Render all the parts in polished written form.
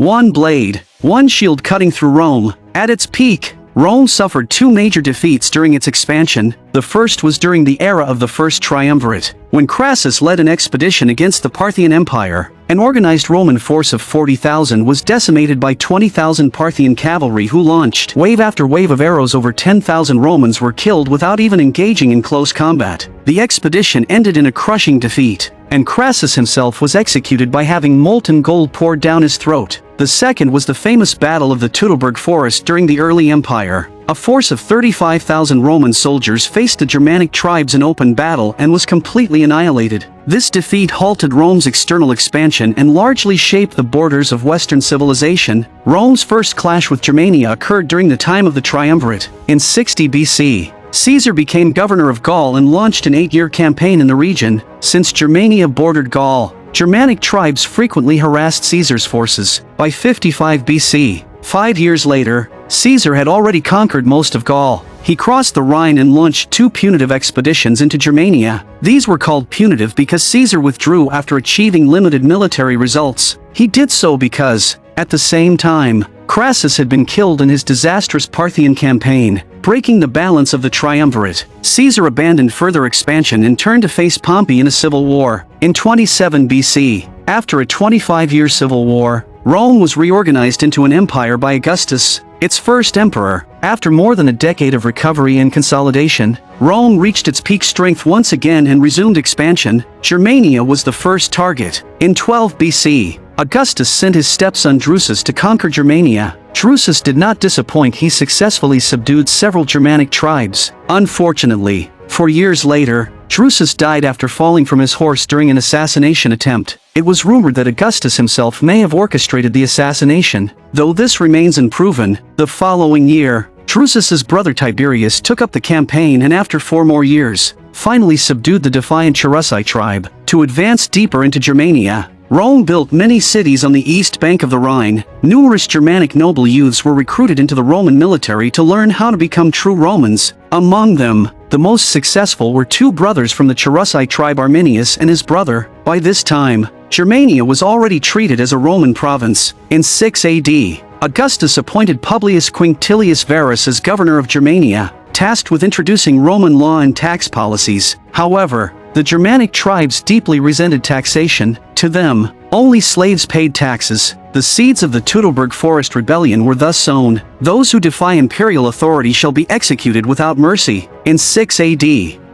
One blade, one shield cutting through Rome. At its peak, Rome suffered two major defeats during its expansion. The first was during the era of the First Triumvirate, when Crassus led an expedition against the Parthian Empire. An organized Roman force of 40,000 was decimated by 20,000 Parthian cavalry who launched wave after wave of arrows. Over 10,000 Romans were killed without even engaging in close combat. The expedition ended in a crushing defeat, and Crassus himself was executed by having molten gold poured down his throat. The second was the famous Battle of the Teutoburg Forest during the early empire. A force of 35,000 Roman soldiers faced the Germanic tribes in open battle and was completely annihilated. This defeat halted Rome's external expansion and largely shaped the borders of Western civilization. Rome's first clash with Germania occurred during the time of the Triumvirate. In 60 BC, Caesar became governor of Gaul and launched an 8-year campaign in the region. Since Germania bordered Gaul, Germanic tribes frequently harassed Caesar's forces. By 55 BC, 5 years later, Caesar had already conquered most of Gaul. He crossed the Rhine and launched two punitive expeditions into Germania. These were called punitive because Caesar withdrew after achieving limited military results. He did so because, at the same time, Crassus had been killed in his disastrous Parthian campaign, breaking the balance of the triumvirate. Caesar abandoned further expansion and turned to face Pompey in a civil war. In 27 BC, after a 25-year civil war, Rome was reorganized into an empire by Augustus, its first emperor. After more than a decade of recovery and consolidation, Rome reached its peak strength once again and resumed expansion. Germania was the first target. In 12 BC, Augustus sent his stepson Drusus to conquer Germania. Drusus did not disappoint. He successfully subdued several Germanic tribes. Unfortunately, 4 years later, Drusus died after falling from his horse during an assassination attempt. It was rumored that Augustus himself may have orchestrated the assassination, though this remains unproven. The following year, Drusus's brother Tiberius took up the campaign and after 4 more years, finally subdued the defiant Cherusei tribe. To advance deeper into Germania, Rome built many cities on the east bank of the Rhine. Numerous Germanic noble youths were recruited into the Roman military to learn how to become true Romans. Among them, the most successful were 2 brothers from the Cherusei tribe, Arminius and his brother. By this time, Germania was already treated as a Roman province. In 6 AD, Augustus appointed Publius Quinctilius Varus as governor of Germania, tasked with introducing Roman law and tax policies. However, the Germanic tribes deeply resented taxation. To them, only slaves paid taxes. The seeds of the Teutoburg Forest rebellion were thus sown. Those who defy imperial authority shall be executed without mercy. In 6 AD,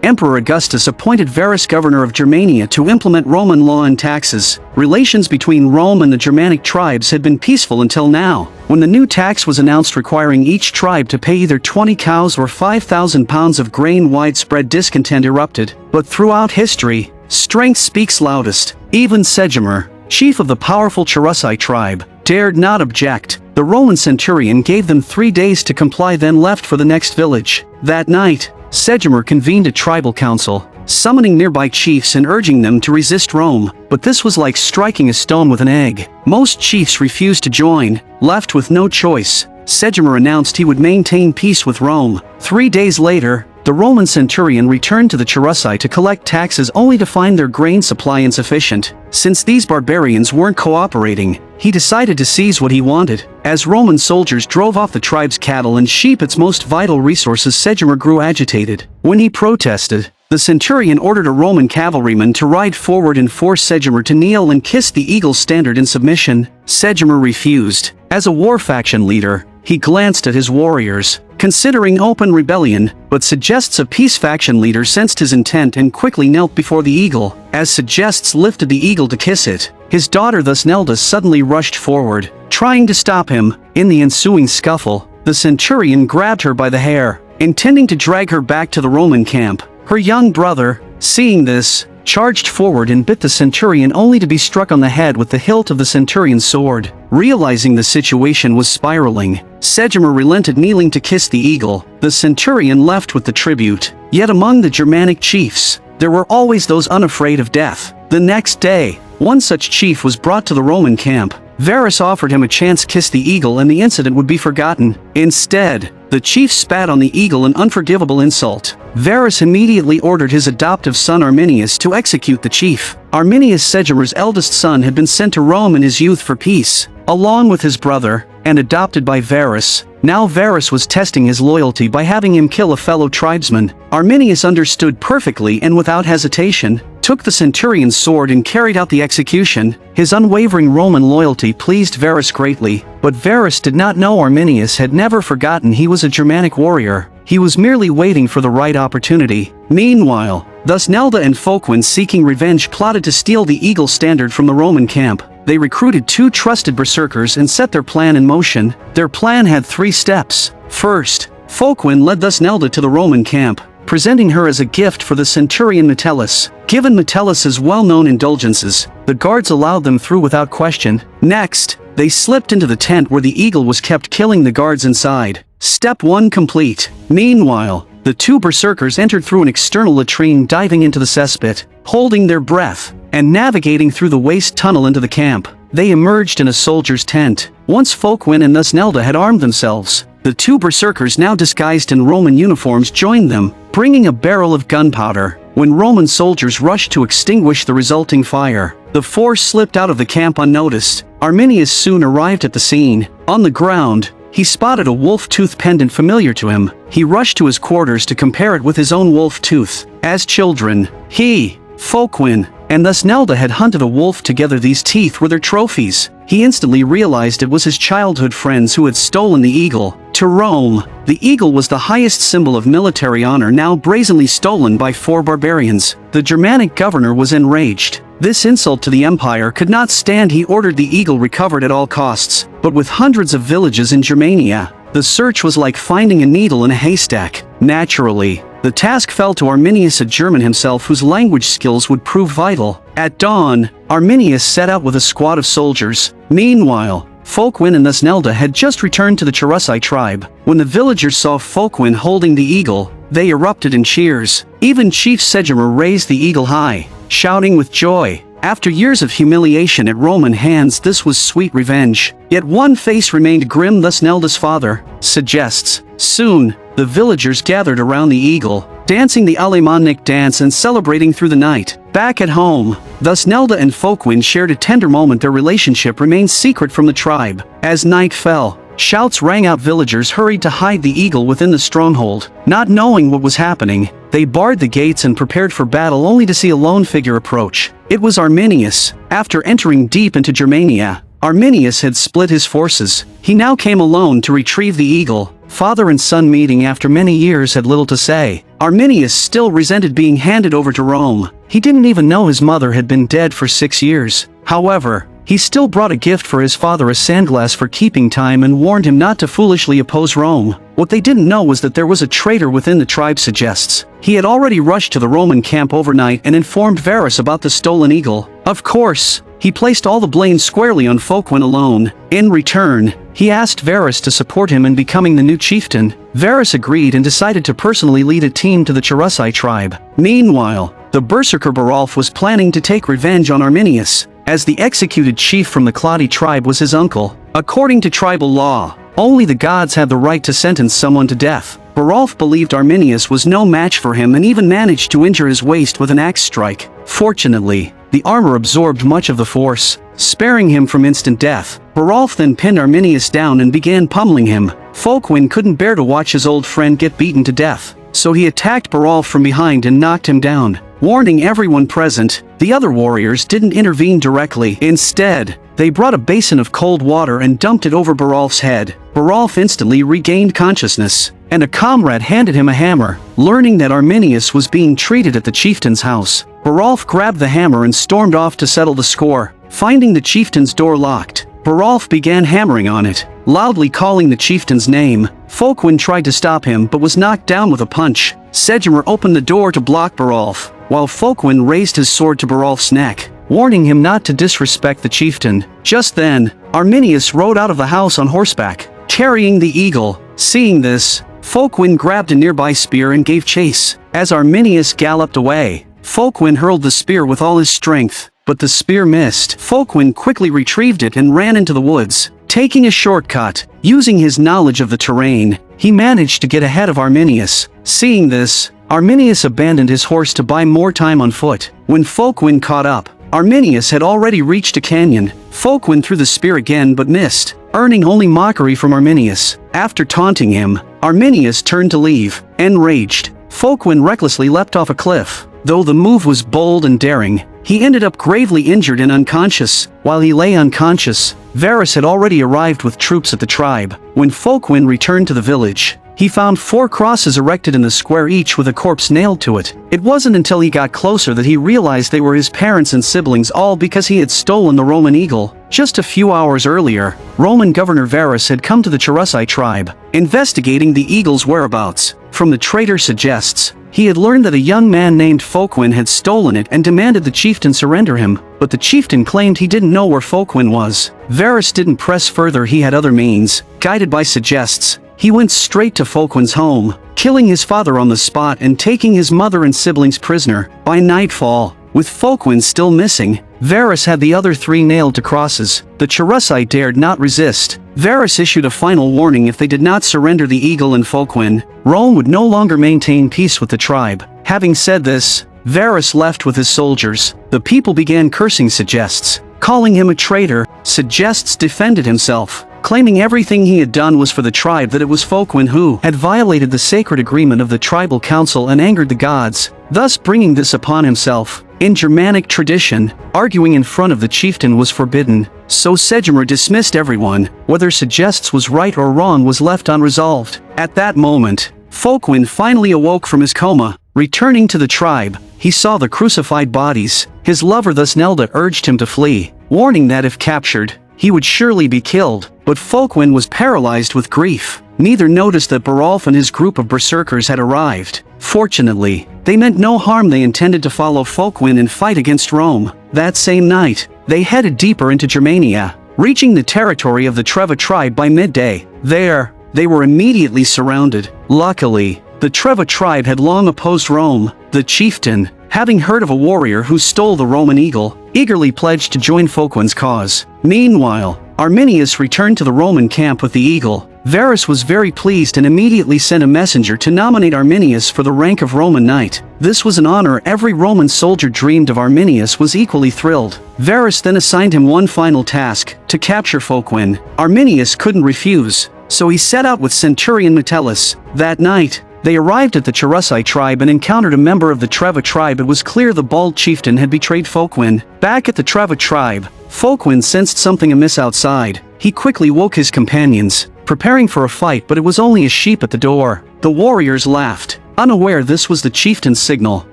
Emperor Augustus appointed Varus governor of Germania to implement Roman law and taxes. Relations between Rome and the Germanic tribes had been peaceful until now, when the new tax was announced requiring each tribe to pay either 20 cows or 5,000 pounds of grain. Widespread discontent erupted. But throughout history, strength speaks loudest. Even Segimur, chief of the powerful Cherusei tribe, dared not object. The Roman centurion gave them 3 days to comply, then left for the next village. That night, Segimur convened a tribal council, summoning nearby chiefs and urging them to resist Rome. But this was like striking a stone with an egg. Most chiefs refused to join. Left with no choice, Segimur announced he would maintain peace with Rome. 3 days later, the Roman centurion returned to the Cherusei to collect taxes only to find their grain supply insufficient. Since these barbarians weren't cooperating, he decided to seize what he wanted. As Roman soldiers drove off the tribe's cattle and sheep, its most vital resources, Segimur grew agitated. When he protested, the centurion ordered a Roman cavalryman to ride forward and force Segimur to kneel and kiss the eagle's standard in submission. Segimur refused. As a war faction leader, he glanced at his warriors, considering open rebellion, but Segestes, a peace faction leader, sensed his intent and quickly knelt before the eagle. As Segestes lifted the eagle to kiss it, his daughter Thusnelda suddenly rushed forward, trying to stop him. In the ensuing scuffle, the centurion grabbed her by the hair, intending to drag her back to the Roman camp. Her young brother, seeing this, charged forward and bit the centurion, only to be struck on the head with the hilt of the centurion's sword. Realizing the situation was spiraling, Segimur relented, kneeling to kiss the eagle. The centurion left with the tribute. Yet among the Germanic chiefs, there were always those unafraid of death. The next day, one such chief was brought to the Roman camp. Varus offered him a chance to kiss the eagle and the incident would be forgotten. Instead, the chief spat on the eagle, an unforgivable insult. Varus immediately ordered his adoptive son Arminius to execute the chief. Arminius, Segimur's eldest son, had been sent to Rome in his youth for peace. along with his brother, and adopted by Varus. Now Varus was testing his loyalty by having him kill a fellow tribesman. Arminius understood perfectly and without hesitation, took the centurion's sword and carried out the execution. His unwavering Roman loyalty pleased Varus greatly, but Varus did not know Arminius had never forgotten he was a Germanic warrior. He was merely waiting for the right opportunity. Meanwhile, Thusnelda and Folkwin, seeking revenge, plotted to steal the eagle standard from the Roman camp. They recruited 2 trusted berserkers and set their plan in motion. Their plan had 3 steps. First, Folkwin led Thusnelda to the Roman camp, presenting her as a gift for the centurion Metellus. Given Metellus's well-known indulgences, the guards allowed them through without question. Next, they slipped into the tent where the eagle was kept, killing the guards inside. Step 1 complete. Meanwhile, the 2 berserkers entered through an external latrine, diving into the cesspit, holding their breath, and navigating through the waste tunnel into the camp. They emerged in a soldier's tent. Once Folkwin and Thusnelda had armed themselves, the 2 berserkers, now disguised in Roman uniforms, joined them, bringing a barrel of gunpowder. When Roman soldiers rushed to extinguish the resulting fire, the 4 slipped out of the camp unnoticed. Arminius soon arrived at the scene. On the ground, he spotted a wolf tooth pendant familiar to him. He rushed to his quarters to compare it with his own wolf tooth. As children, he, Folkwin, and Thusnelda had hunted a wolf together. These teeth were their trophies. He instantly realized it was his childhood friends who had stolen the eagle. To Rome, the eagle was the highest symbol of military honor, now brazenly stolen by 4 barbarians. The Germanic governor was enraged. This insult to the empire could not stand. He ordered the eagle recovered at all costs. But with hundreds of villages in Germania, the search was like finding a needle in a haystack. Naturally, the task fell to Arminius, a German himself whose language skills would prove vital. At dawn, Arminius set out with a squad of soldiers. Meanwhile, Folkwin and Thusnelda had just returned to the Cherusci tribe. When the villagers saw Folkwin holding the eagle, they erupted in cheers. Even Chief Segimer raised the eagle high, shouting with joy. After years of humiliation at Roman hands, this was sweet revenge. Yet one face remained grim. Thusnelda's father suggests. Soon, the villagers gathered around the eagle, dancing the Alemannic dance and celebrating through the night. Back at home, Thusnelda and Folkwin shared a tender moment. Their relationship remained secret from the tribe. As night fell, shouts rang out. Villagers hurried to hide the eagle within the stronghold. Not knowing what was happening, they barred the gates and prepared for battle, only to see a lone figure approach. It was Arminius. After entering deep into Germania, Arminius had split his forces. He now came alone to retrieve the eagle. Father and son meeting after many years had little to say. Arminius still resented being handed over to Rome. He didn't even know his mother had been dead for 6 years. However, he still brought a gift for his father, a sandglass for keeping time, and warned him not to foolishly oppose Rome. What they didn't know was that there was a traitor within the tribe, suggests. He had already rushed to the Roman camp overnight and informed Varus about the stolen eagle. Of course, he placed all the blame squarely on Folkwin alone. In return, he asked Varus to support him in becoming the new chieftain. Varus agreed and decided to personally lead a team to the Cherusci tribe. Meanwhile, the berserker Barolf was planning to take revenge on Arminius, as the executed chief from the Claudi tribe was his uncle. According to tribal law, only the gods had the right to sentence someone to death. Barolf believed Arminius was no match for him and even managed to injure his waist with an axe strike. Fortunately, the armor absorbed much of the force, sparing him from instant death. Barolf then pinned Arminius down and began pummeling him. Folkwin couldn't bear to watch his old friend get beaten to death, so he attacked Barolf from behind and knocked him down. Warning everyone present, the other warriors didn't intervene directly. Instead, they brought a basin of cold water and dumped it over Barolf's head. Barolf instantly regained consciousness, and a comrade handed him a hammer. Learning that Arminius was being treated at the chieftain's house, Barolf grabbed the hammer and stormed off to settle the score. Finding the chieftain's door locked, Barolf began hammering on it, loudly calling the chieftain's name. Folkwin tried to stop him but was knocked down with a punch. Segimer opened the door to block Barolf, while Folkwin raised his sword to Barolf's neck, warning him not to disrespect the chieftain. Just then, Arminius rode out of the house on horseback, carrying the eagle. Seeing this, Folkwin grabbed a nearby spear and gave chase. As Arminius galloped away, Folkwin hurled the spear with all his strength, but the spear missed. Folkwin quickly retrieved it and ran into the woods. Taking a shortcut, using his knowledge of the terrain, he managed to get ahead of Arminius. Seeing this, Arminius abandoned his horse to buy more time on foot. When Folkwin caught up, Arminius had already reached a canyon. Folkwin threw the spear again but missed, earning only mockery from Arminius. After taunting him, Arminius turned to leave. Enraged, Folkwin recklessly leapt off a cliff. Though the move was bold and daring, he ended up gravely injured and unconscious. While he lay unconscious, Varus had already arrived with troops at the tribe. When Folkwin returned to the village, he found 4 crosses erected in the square, each with a corpse nailed to it. It wasn't until he got closer that he realized they were his parents and siblings, all because he had stolen the Roman eagle. Just a few hours earlier, Roman governor Varus had come to the Cherusei tribe, investigating the eagle's whereabouts. From the traitor suggests, he had learned that a young man named Folkwin had stolen it and demanded the chieftain surrender him, but the chieftain claimed he didn't know where Folkwin was. Varus didn't press further. He had other means. Guided by suggests, he went straight to Folkwin's home, killing his father on the spot and taking his mother and siblings prisoner. By nightfall, with Folkwin still missing, Varus had the other 3 nailed to crosses. The Cherusei dared not resist. Varus issued a final warning: if they did not surrender the eagle and Folkwin, Rome would no longer maintain peace with the tribe. Having said this, Varus left with his soldiers. The people began cursing Suggests, calling him a traitor. Suggests defended himself, claiming everything he had done was for the tribe, that it was Folkwin who had violated the sacred agreement of the tribal council and angered the gods, thus bringing this upon himself. In Germanic tradition, arguing in front of the chieftain was forbidden, so Segemur dismissed everyone. Whether Suggests was right or wrong was left unresolved. At that moment, Folkwin finally awoke from his coma. Returning to the tribe, he saw the crucified bodies. His lover thus Nelda urged him to flee, warning that if captured, he would surely be killed. But Folkwin was paralyzed with grief. Neither noticed that Barolf and his group of berserkers had arrived. Fortunately, they meant no harm. They intended to follow Folkwin and fight against Rome. That same night, they headed deeper into Germania, reaching the territory of the Treva tribe by midday. There, they were immediately surrounded. Luckily, the Treva tribe had long opposed Rome. The chieftain, having heard of a warrior who stole the Roman eagle, eagerly pledged to join Folkwin's cause. Meanwhile, Arminius returned to the Roman camp with the eagle. Varus was very pleased and immediately sent a messenger to nominate Arminius for the rank of Roman knight. This was an honor every Roman soldier dreamed of. Arminius was equally thrilled. Varus then assigned him one final task: to capture Folkwin. Arminius couldn't refuse, so he set out with Centurion Metellus. That night, they arrived at the Cherusei tribe and encountered a member of the Treva tribe. It was clear the bald chieftain had betrayed Folkwin. Back at the Treva tribe, Folkwin sensed something amiss outside. He quickly woke his companions, preparing for a fight, but it was only a sheep at the door. The warriors laughed, unaware this was the chieftain's signal.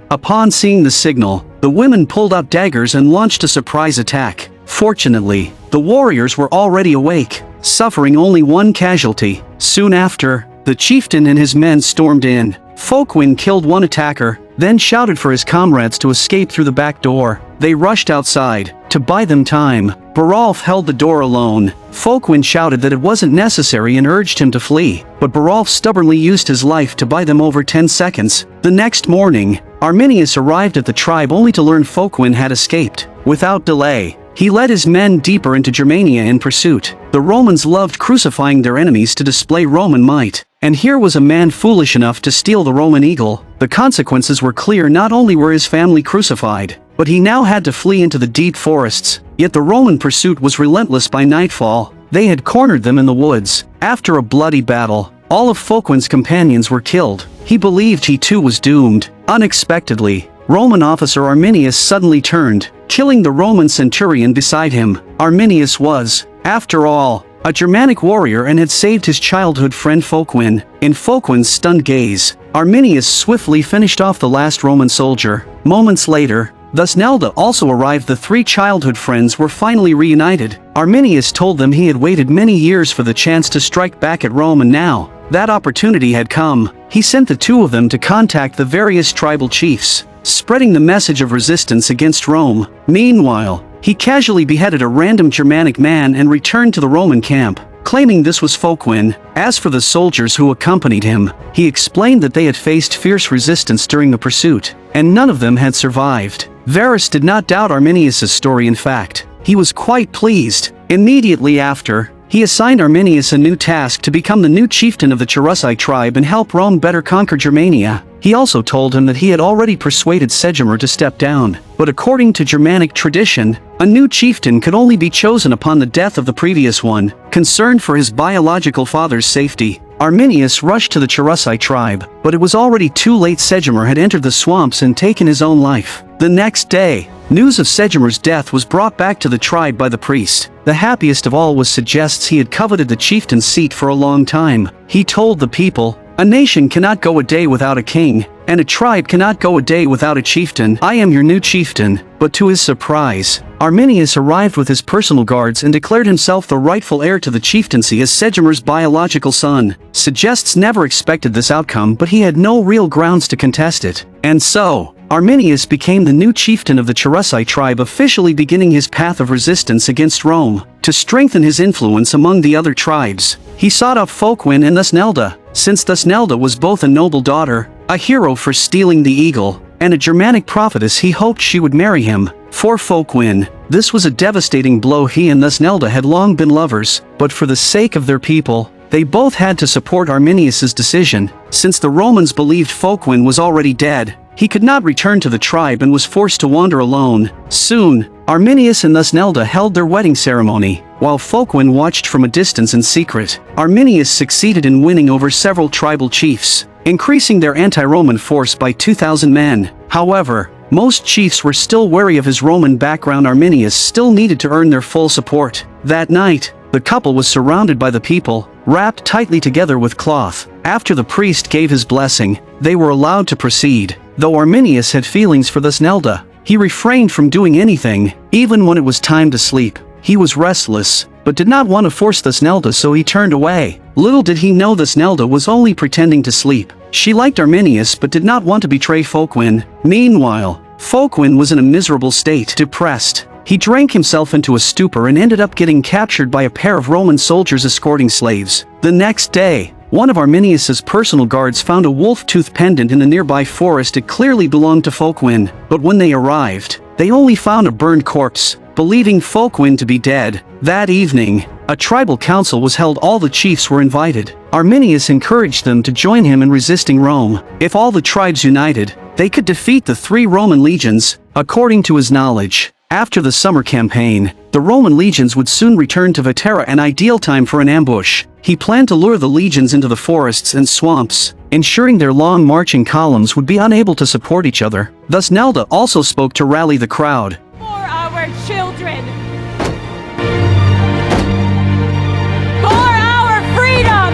Upon seeing the signal, the women pulled out daggers and launched a surprise attack. Fortunately, the warriors were already awake, suffering only one casualty. Soon after, the chieftain and his men stormed in. Folkwin killed one attacker, then shouted for his comrades to escape through the back door. They rushed outside. To buy them time, Barolf held the door alone. Folkwin shouted that it wasn't necessary and urged him to flee, but Barolf stubbornly used his life to buy them over 10 seconds. The next morning, Arminius arrived at the tribe only to learn Folkwin had escaped. Without delay, he led his men deeper into Germania in pursuit. The Romans loved crucifying their enemies to display Roman might. And here was a man foolish enough to steal the Roman eagle. The consequences were clear. Not only were his family crucified, but he now had to flee into the deep forests. Yet the Roman pursuit was relentless. By nightfall, they had cornered them in the woods. After a bloody battle, all of Folkwin's companions were killed. He believed he too was doomed. Unexpectedly, Roman officer Arminius suddenly turned, killing the Roman centurion beside him. Arminius was, after all, a Germanic warrior and had saved his childhood friend Folkwin. In Folkwin's stunned gaze, Arminius swiftly finished off the last Roman soldier. Moments later, thus Nelda also arrived. The 3 childhood friends were finally reunited. Arminius told them he had waited many years for the chance to strike back at Rome, and now that opportunity had come. He sent the 2 of them to contact the various tribal chiefs, spreading the message of resistance against Rome. Meanwhile, he casually beheaded a random Germanic man and returned to the Roman camp, claiming this was Folkwin. As for the soldiers who accompanied him, he explained that they had faced fierce resistance during the pursuit, and none of them had survived. Varus did not doubt Arminius' story. In fact, he was quite pleased. Immediately after, He assigned Arminius a new task to become the new chieftain of the Cherusci tribe and help Rome better conquer Germania. He also told him that he had already persuaded Segimur to step down, but according to Germanic tradition, a new chieftain could only be chosen upon the death of the previous one. Concerned for his biological father's safety, Arminius rushed to the Cherusci tribe, but it was already too late. Segimur had entered the swamps and taken his own life. The next day, news of Segimur's death was brought back to the tribe by the priest. The happiest of all was Suggests. He had coveted the chieftain's seat for a long time. He told the people, "A nation cannot go a day without a king, and a tribe cannot go a day without a chieftain. I am your new chieftain." But to his surprise, Arminius arrived with his personal guards and declared himself the rightful heir to the chieftaincy as Segimur's biological son. Suggests never expected this outcome, but he had no real grounds to contest it. And so, Arminius became the new chieftain of the Cherusci tribe, officially beginning his path of resistance against Rome. To strengthen his influence among the other tribes, he sought out Folkwin and Thusnelda. Since Thusnelda was both a noble daughter, a hero for stealing the eagle, and a Germanic prophetess, he hoped she would marry him. For Folkwin, this was a devastating blow. He and Thusnelda had long been lovers, but for the sake of their people, they both had to support Arminius's decision. Since the Romans believed Folkwin was already dead, he could not return to the tribe and was forced to wander alone. Soon, Arminius and Thusnelda held their wedding ceremony, while Folkwin watched from a distance in secret. Arminius succeeded in winning over several tribal chiefs, increasing their anti-Roman force by 2,000 men. However, most chiefs were still wary of his Roman background. Arminius still needed to earn their full support. That night, the couple was surrounded by the people, wrapped tightly together with cloth. After the priest gave his blessing, they were allowed to proceed. Though Arminius had feelings for Thusnelda, he refrained from doing anything, even when it was time to sleep. He was restless, but did not want to force Thusnelda, so he turned away. Little did he know Thusnelda was only pretending to sleep. She liked Arminius but did not want to betray Folkwin. Meanwhile, Folkwin was in a miserable state. Depressed, he drank himself into a stupor and ended up getting captured by a pair of Roman soldiers escorting slaves. The next day, one of Arminius's personal guards found a wolf-tooth pendant in a nearby forest. It clearly belonged to Folkwin, but when they arrived, they only found a burned corpse, believing Folkwin to be dead. That evening, a tribal council was held. All the chiefs were invited. Arminius encouraged them to join him in resisting Rome. If all the tribes united, they could defeat the 3 Roman legions. According to his knowledge, after the summer campaign, the Roman legions would soon return to Vetera, an ideal time for an ambush. He planned to lure the legions into the forests and swamps, ensuring their long marching columns would be unable to support each other. Thusnelda also spoke to rally the crowd. For our children! For our freedom!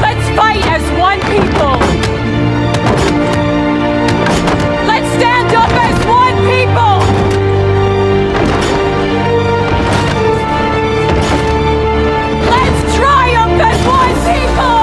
Let's fight as one people! Let's stand up as one people! Let's triumph as one people!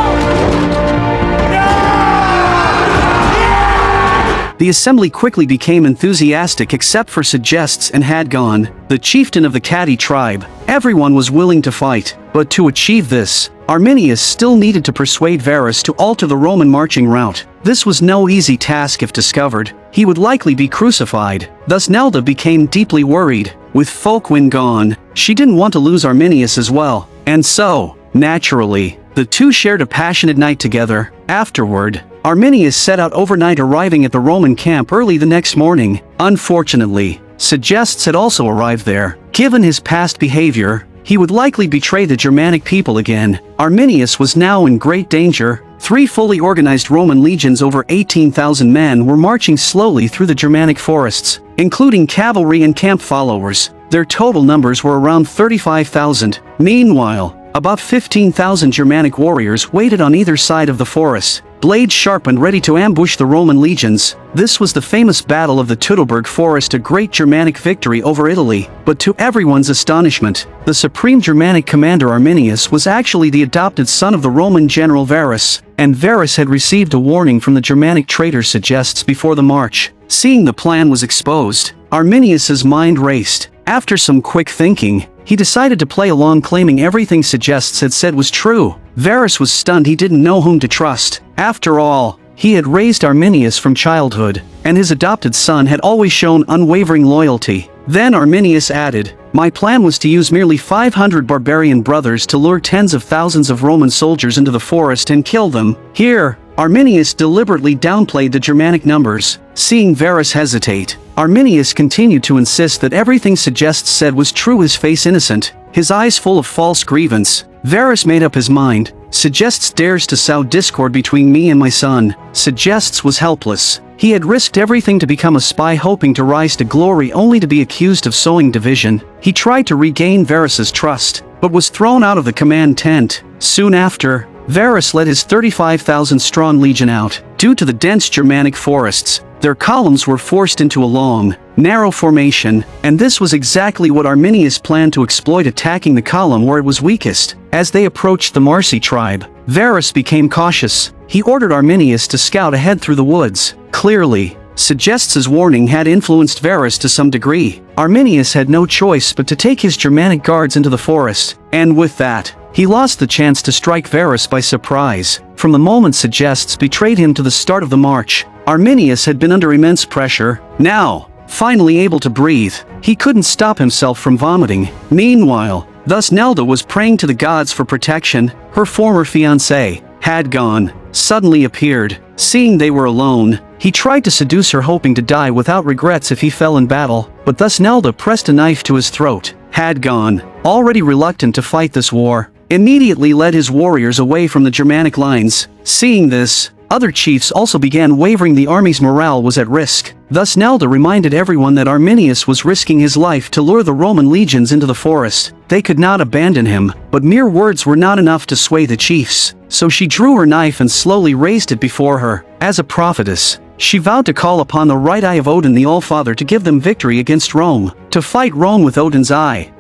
The assembly quickly became enthusiastic except for Suggests and Hadgon, the chieftain of the Catti tribe. Everyone was willing to fight, but to achieve this, Arminius still needed to persuade Varus to alter the Roman marching route. This was no easy task. If discovered, he would likely be crucified. Thusnelda became deeply worried. With Folkwin gone, she didn't want to lose Arminius as well. And so, naturally, the two shared a passionate night together. Afterward, Arminius set out overnight, arriving at the Roman camp early the next morning. Unfortunately, Suggests had also arrived there. Given his past behavior, he would likely betray the Germanic people again. Arminius was now in great danger. 3 fully organized Roman legions, over 18,000 men, were marching slowly through the Germanic forests, including cavalry and camp followers. Their total numbers were around 35,000. Meanwhile, about 15,000 Germanic warriors waited on either side of the forest, blades sharpened, ready to ambush the Roman legions. This was the famous Battle of the Teutoburg Forest, a great Germanic victory over Italy. But to everyone's astonishment, the supreme Germanic commander Arminius was actually the adopted son of the Roman general Varus, and Varus had received a warning from the Germanic traitor Suggests before the march. Seeing the plan was exposed, Arminius's mind raced. After some quick thinking, he decided to play along, claiming everything Suggests had said was true. Varus was stunned. He didn't know whom to trust. After all, he had raised Arminius from childhood, and his adopted son had always shown unwavering loyalty. Then Arminius added, My plan was to use merely 500 barbarian brothers to lure tens of thousands of Roman soldiers into the forest and kill them. Here, Arminius deliberately downplayed the Germanic numbers. Seeing Varus hesitate, Arminius continued to insist that everything Segestes said was true, his face innocent, his eyes full of false grievance. Varus made up his mind. Segestes dares to sow discord between me and my son. Segestes was helpless. He had risked everything to become a spy, hoping to rise to glory only to be accused of sowing division. He tried to regain Varus's trust, but was thrown out of the command tent. Soon after, Varus led his 35,000-strong legion out. Due to the dense Germanic forests, their columns were forced into a long, narrow formation, and this was exactly what Arminius planned to exploit, attacking the column where it was weakest. As they approached the Marsi tribe, Varus became cautious. He ordered Arminius to scout ahead through the woods. Clearly, Segestes' warning had influenced Varus to some degree. Arminius had no choice but to take his Germanic guards into the forest, and with that, he lost the chance to strike Varus by surprise. From the moment Segestes betrayed him to the start of the march, Arminius had been under immense pressure. Now, finally able to breathe, he couldn't stop himself from vomiting. Meanwhile, Thusnelda was praying to the gods for protection. Her former fiancé, Hadgon, suddenly appeared. Seeing they were alone, he tried to seduce her, hoping to die without regrets if he fell in battle, but Thusnelda pressed a knife to his throat. Hadgon, already reluctant to fight this war, immediately led his warriors away from the Germanic lines. Seeing this, other chiefs also began wavering. The army's morale was at risk. Thusnelda reminded everyone that Arminius was risking his life to lure the Roman legions into the forest. They could not abandon him, but mere words were not enough to sway the chiefs. So she drew her knife and slowly raised it before her. As a prophetess, she vowed to call upon the right eye of Odin the Allfather to give them victory against Rome, to fight Rome with Odin's eye.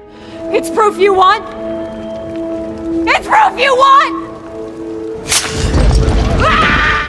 It's proof you want? It's proof you want?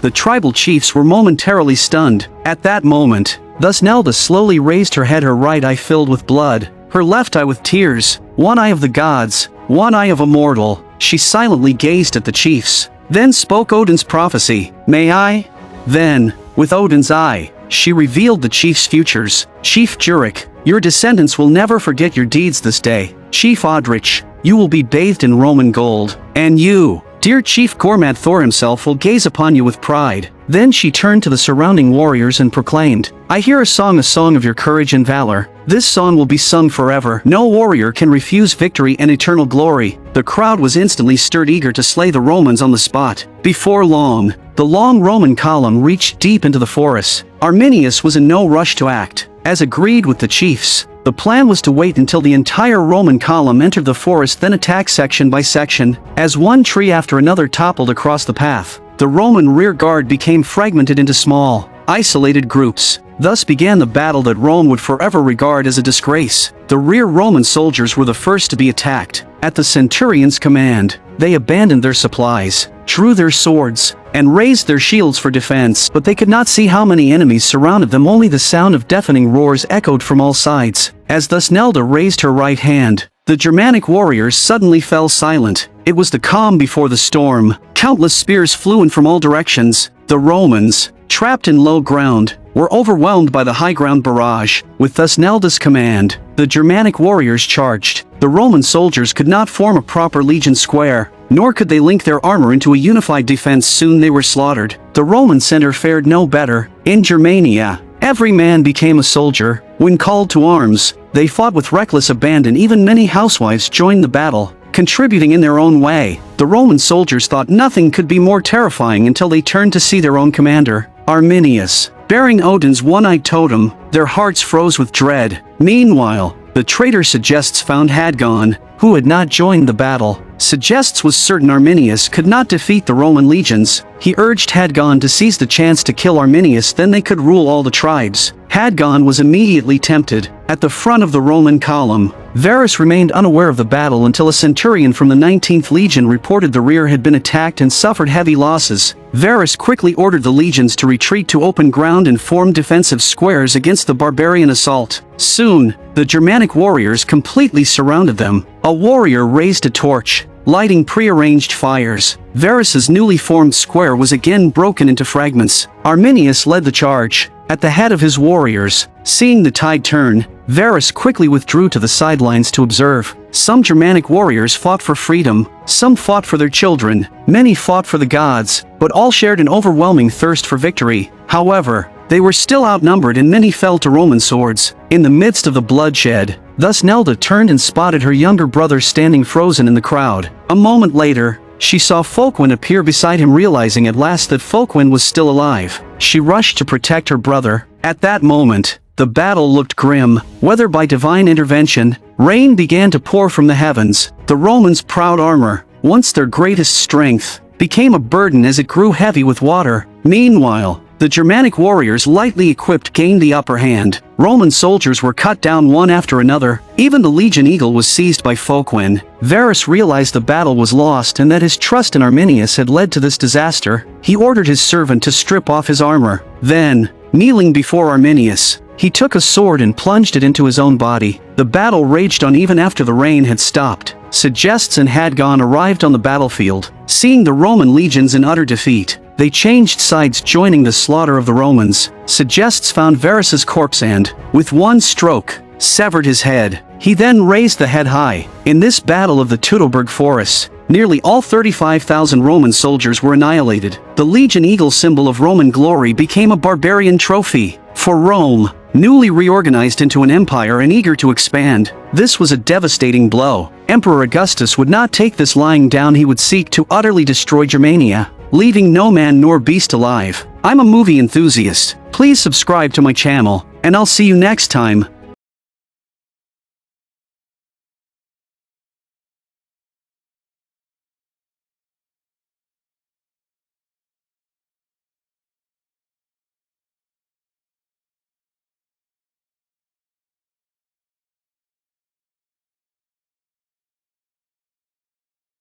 The tribal chiefs were momentarily stunned. At that moment, Thusnelda slowly raised her head, her right eye filled with blood, her left eye with tears, one eye of the gods, one eye of a mortal. She silently gazed at the chiefs, then spoke Odin's prophecy. May I? Then, with Odin's eye, she revealed the chiefs' futures. Chief Jurek, your descendants will never forget your deeds this day. Chief Odrich, you will be bathed in Roman gold. And you, dear Chief Gormad Thor himself, will gaze upon you with pride. Then she turned to the surrounding warriors and proclaimed, I hear a song of your courage and valor. This song will be sung forever. No warrior can refuse victory and eternal glory. The crowd was instantly stirred, eager to slay the Romans on the spot. Before long, the long Roman column reached deep into the forest. Arminius was in no rush to act. As agreed with the chiefs, the plan was to wait until the entire Roman column entered the forest, then attack section by section. As one tree after another toppled across the path, the Roman rear guard became fragmented into small, isolated groups. Thus began the battle that Rome would forever regard as a disgrace. The rear Roman soldiers were the first to be attacked. At the centurion's command, they abandoned their supplies, drew their swords, and raised their shields for defense. But they could not see how many enemies surrounded them. Only the sound of deafening roars echoed from all sides. As Thusnelda raised her right hand, the Germanic warriors suddenly fell silent. It was the calm before the storm. Countless spears flew in from all directions. The Romans, trapped in low ground, were overwhelmed by the high ground barrage. With Thusnelda's command, the Germanic warriors charged. The Roman soldiers could not form a proper legion square, nor could they link their armor into a unified defense. Soon they were slaughtered. The Roman center fared no better. In Germania, every man became a soldier. When called to arms, they fought with reckless abandon. Even many housewives joined the battle, contributing in their own way. The Roman soldiers thought nothing could be more terrifying until they turned to see their own commander, Arminius, bearing Odin's one-eyed totem. Their hearts froze with dread. Meanwhile, the traitor Segestes found Hadgon, who had not joined the battle. Segestes was certain Arminius could not defeat the Roman legions. He urged Hadgon to seize the chance to kill Arminius, then they could rule all the tribes. Hadgon was immediately tempted. At the front of the Roman column, Varus remained unaware of the battle until a centurion from the 19th Legion reported the rear had been attacked and suffered heavy losses. Varus quickly ordered the legions to retreat to open ground and form defensive squares against the barbarian assault. Soon, the Germanic warriors completely surrounded them. A warrior raised a torch, lighting prearranged fires. Varus's newly formed square was again broken into fragments. Arminius led the charge. at the head of his warriors. Seeing the tide turn, Varus quickly withdrew to the sidelines to observe. Some Germanic warriors fought for freedom, some fought for their children, many fought for the gods, but all shared an overwhelming thirst for victory. However, they were still outnumbered and many fell to Roman swords. In the midst of the bloodshed, thus Nelda turned and spotted her younger brother standing frozen in the crowd. A moment later, she saw Folkwind appear beside him, realizing at last that Folkwind was still alive. She rushed to protect her brother. At that moment, the battle looked grim. Whether by divine intervention, rain began to pour from the heavens. The Romans' proud armor, once their greatest strength, became a burden as it grew heavy with water. Meanwhile, the Germanic warriors, lightly equipped, gained the upper hand. Roman soldiers were cut down one after another. Even the Legion Eagle was seized by Folkwind. Varus realized the battle was lost and that his trust in Arminius had led to this disaster. He ordered his servant to strip off his armor. Then, kneeling before Arminius, he took a sword and plunged it into his own body. The battle raged on even after the rain had stopped. Segests and Hadgon arrived on the battlefield. Seeing the Roman legions in utter defeat, they changed sides, joining the slaughter of the Romans. Segests found Varus's corpse and, with one stroke, severed his head. He then raised the head high. In this battle of the Teutoburg Forest, nearly all 35,000 Roman soldiers were annihilated. The Legion Eagle, symbol of Roman glory, became a barbarian trophy. For Rome, newly reorganized into an empire and eager to expand, this was a devastating blow. Emperor Augustus would not take this lying down. He would seek to utterly destroy Germania, leaving no man nor beast alive. I'm a movie enthusiast. Please subscribe to my channel, and I'll see you next time.